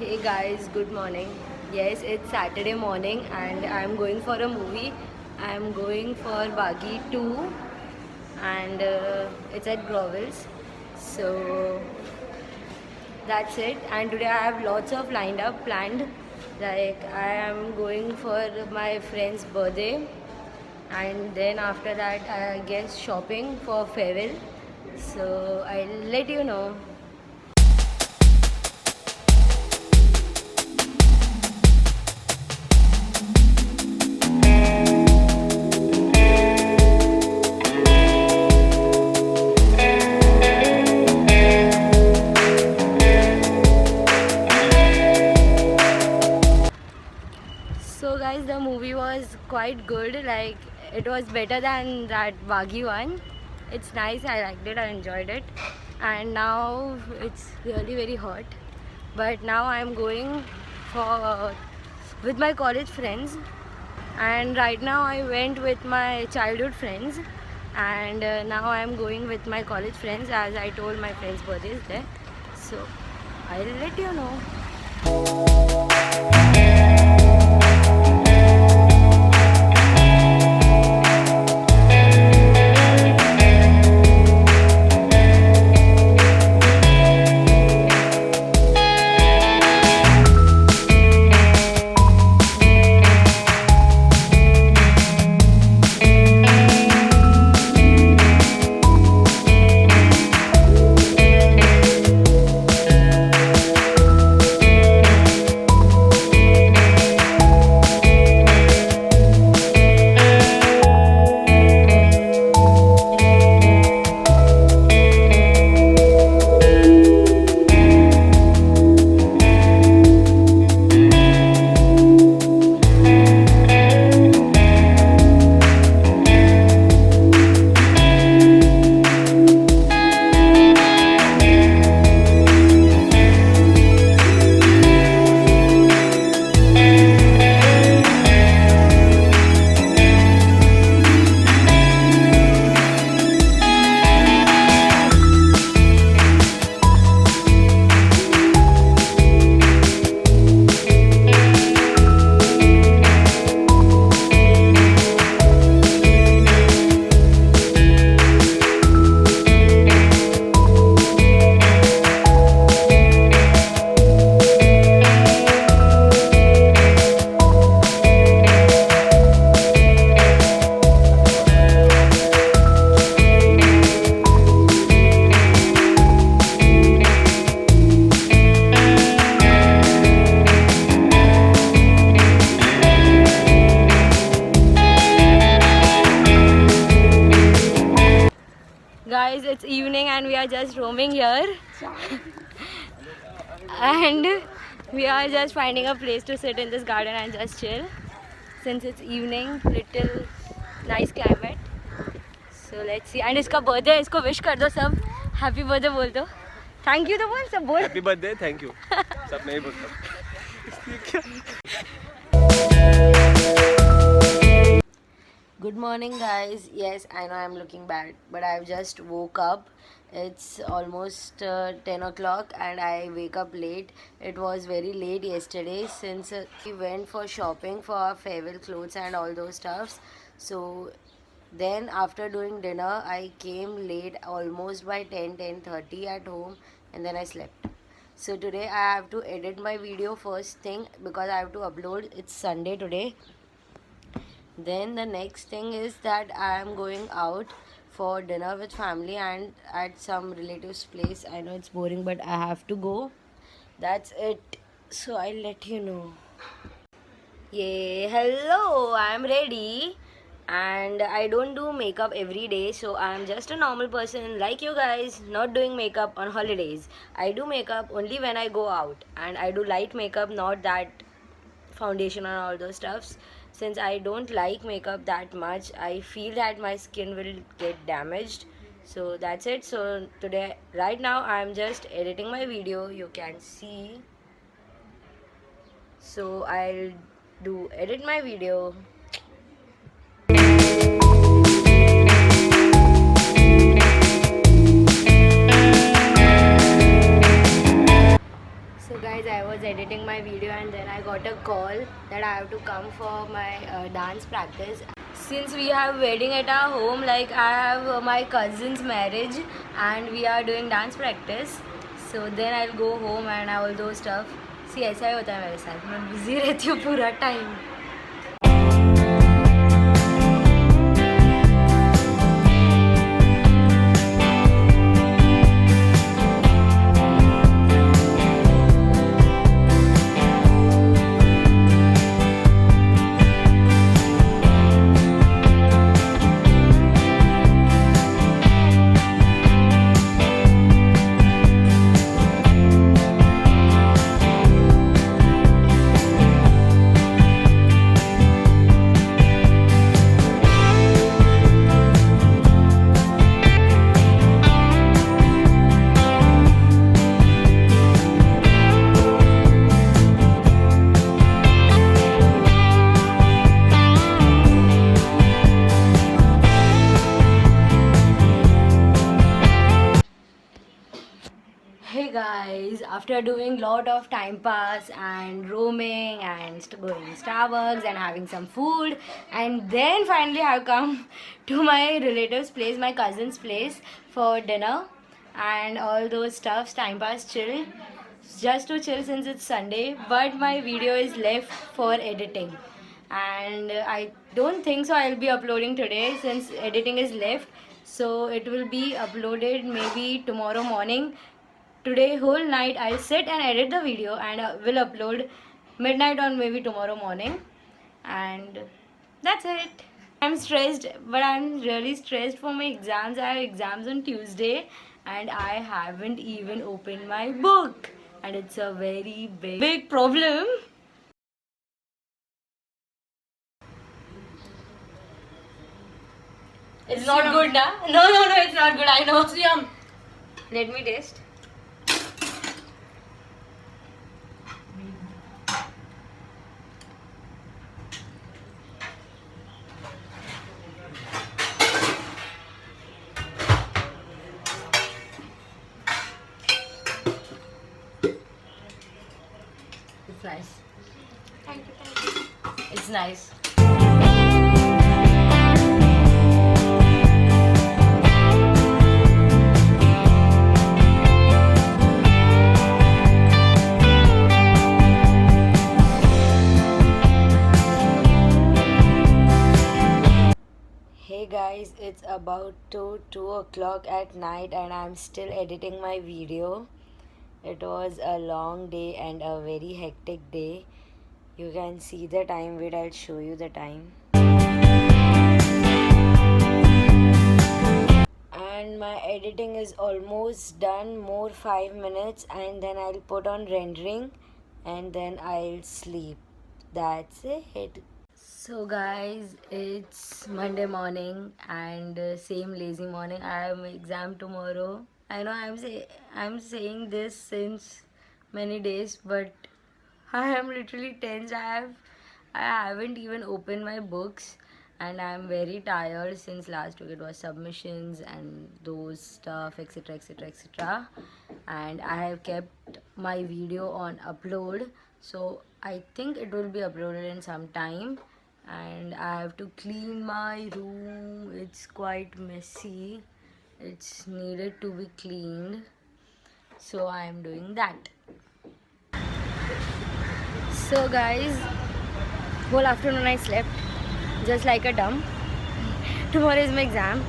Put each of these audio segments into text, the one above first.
Hey guys, good morning. Yes, it's Saturday morning and I'm going for a movie. I'm going for Bagi 2 and it's at Grovel's. So that's it. And today I have lots of lined up planned. Like I am going for my friend's birthday and then after that I guess shopping for farewell. So I'll let you know. So guys, the movie was quite good. Like it was better than that Wagyu one. It's nice. I liked it. I enjoyed it. And now it's really very hot. But now I'm going for with my college friends. And right now I went with my childhood friends. And now I'm going with my college friends as I told my friend's birthday is there. So I'll let you know. Guys, it's evening and we are just roaming here and we are just finding a place to sit in this garden and just chill since it's evening, little nice climate. So let's see. And इसका birthday है, इसको wish कर दो सब. Happy birthday बोल दो. Thank you तो बोल सब बोल. हैप्पी बर्थडे थैंक यू सब नहीं बोलता Good morning guys. Yes, I know I'm looking bad but I've just woke up. It's almost 10 o'clock and I wake up late. It was very late yesterday since we went for shopping for our farewell clothes and all those stuffs. So then after doing dinner I came late almost by 10:30 at home and then I slept. So today I have to edit my video first thing because I have to upload. It's Sunday today. Then the next thing is that I am going out for dinner with family and at some relatives place. I know it's boring but I have to go. That's it. So I'll let you know. Yeah, hello, I'm ready and I don't do makeup every day, so I'm just a normal person like you guys, not doing makeup on holidays. I do makeup only when I go out and I do light makeup, not that foundation and all those stuffs. Since I don't like makeup that much, I feel that my skin will get damaged. So that's it. So today, right now, I'm just editing my video. You can see. So I'll do edit my video. So guys, I was editing got a call that I have to come for my dance practice. Since we have wedding at our home, like I have my cousin's marriage and we are doing dance practice. So then I'll go home and all those stuff. See, ऐसा ही होता है मेरे साथ. मैं busy रहती हूँ पूरा time. Hey guys, after doing lot of time pass and roaming and going Starbucks and having some food, and then finally I've come to my relative's place, my cousin's place for dinner and all those stuffs, time pass, chill, just to chill since it's Sunday. But my video is left for editing, and I don't think so I'll be uploading today since editing is left. So it will be uploaded maybe tomorrow morning. Today whole night I'll sit and edit the video and will upload midnight or maybe tomorrow morning, and that's it. I'm stressed, but I'm really stressed for my exams. I have exams on Tuesday and I haven't even opened my book, and it's a very big problem. It's not good, na? No, it's not good. I know. It's yum. Let me taste. It's nice. Thank you. It's nice. Hey guys, it's about 2 o'clock at night and I'm still editing my video. It was a long day and a very hectic day. You can see the time. Wait, I'll show you the time. And my editing is almost done, more 5 minutes, and then I'll put on rendering and then I'll sleep. That's it. So guys, it's Monday morning and same lazy morning. I have my exam tomorrow. I know I'm saying this since many days, but I am literally tense. I haven't even opened my books and I'm very tired since last week it was submissions and those stuff, etc, etc, etc. And I have kept my video on upload, so I think it will be uploaded in some time. And I have to clean my room. It's quite messy. It's needed to be cleaned. So I am doing that. So guys, whole afternoon I slept just like a dumb. Tomorrow is my exam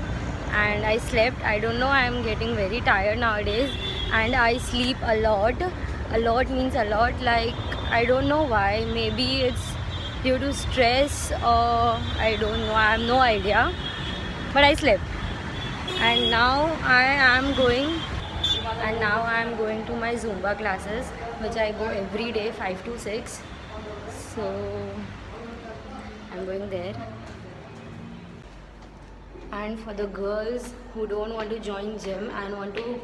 and I slept. I don't know, I am getting very tired nowadays and I sleep a lot. A lot means a lot, like I don't know why. Maybe it's due to stress or I don't know, I have no idea, but I slept. And now I am going to my Zumba classes, which I go every day 5 to 6. So I'm going there. And for the girls who don't want to join gym and want to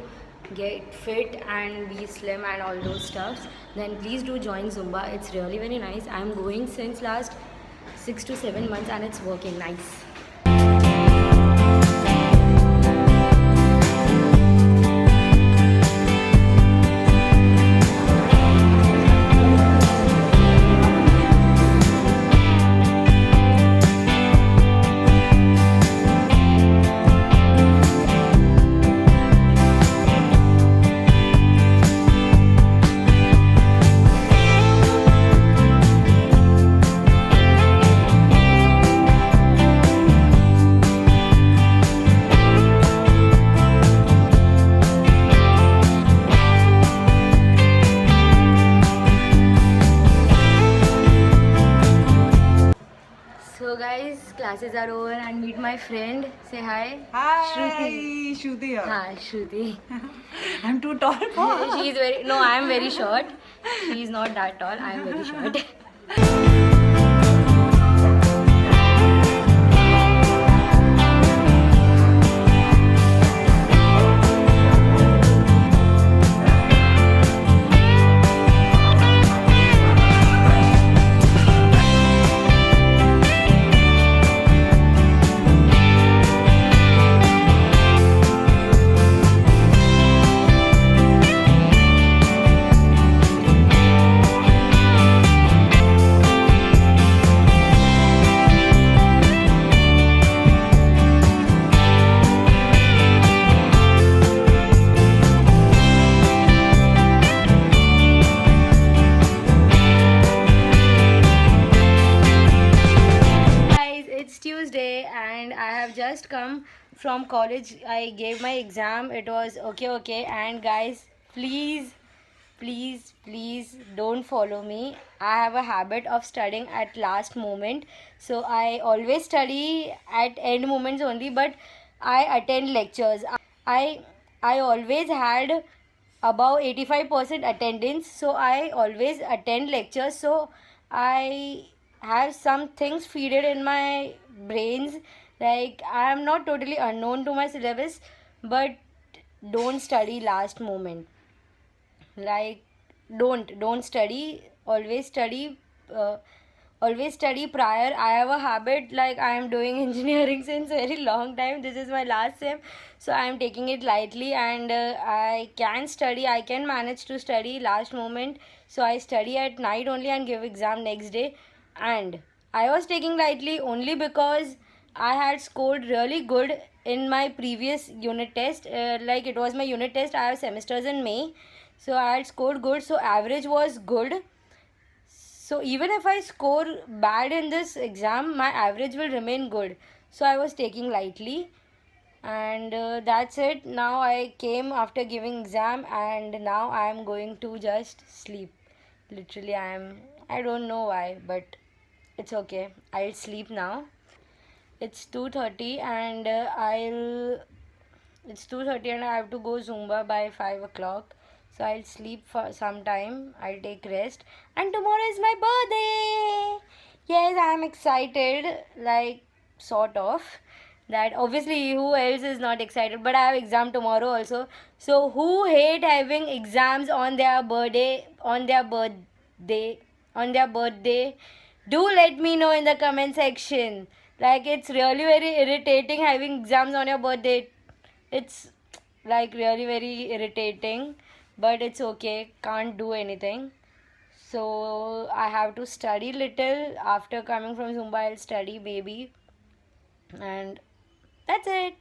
get fit and be slim and all those stuffs, then please do join Zumba. It's really very nice. I'm going since last 6 to 7 months and it's working nice. classes are over and meet my friend. Say hi. Hi, Shruti. Shruti here. Hi, Shruti. I'm too tall for She's very, no, I am very short. She's not that tall. I am very short. Guys, it's Tuesday and I have just come from college. I gave my exam. It was okay. And guys, please don't follow me. I have a habit of studying at last moment. So I always study at end moments only, but I attend lectures. I I always had above 85% attendance, so I always attend lectures. So I have some things feeded in my brains, like I am not totally unknown to my syllabus, but don't study last moment. Like don't study, uh, always study prior. I have a habit, like I am doing engineering since very long time. This is my last sem, so I am taking it lightly, and I can study, I can manage to study last moment. So I study at night only and give exam next day. And I was taking lightly only because I had scored really good in my previous unit test. Like it was my unit test. I have semesters in May, so I had scored good. So average was good. So even if I score bad in this exam, my average will remain good. So I was taking lightly, and that's it. Now I came after giving exam, and now I am going to just sleep. Literally, I don't know why, but it's okay. I'll sleep now. It's 2:30 and I'll it's 2:30 and I have to go Zumba by 5 o'clock. So I'll sleep for some time. I'll take rest. And tomorrow is my birthday. Yes, I'm excited. Like, sort of. That obviously who else is not excited? But I have exam tomorrow also. So who hate having exams on their birthday? On their birthday? Do let me know in the comment section. Like, it's really very irritating having exams on your birthday. It's like really very irritating, but it's okay, can't do anything. So I have to study little. After coming from Zumba, I'll study baby, and that's it.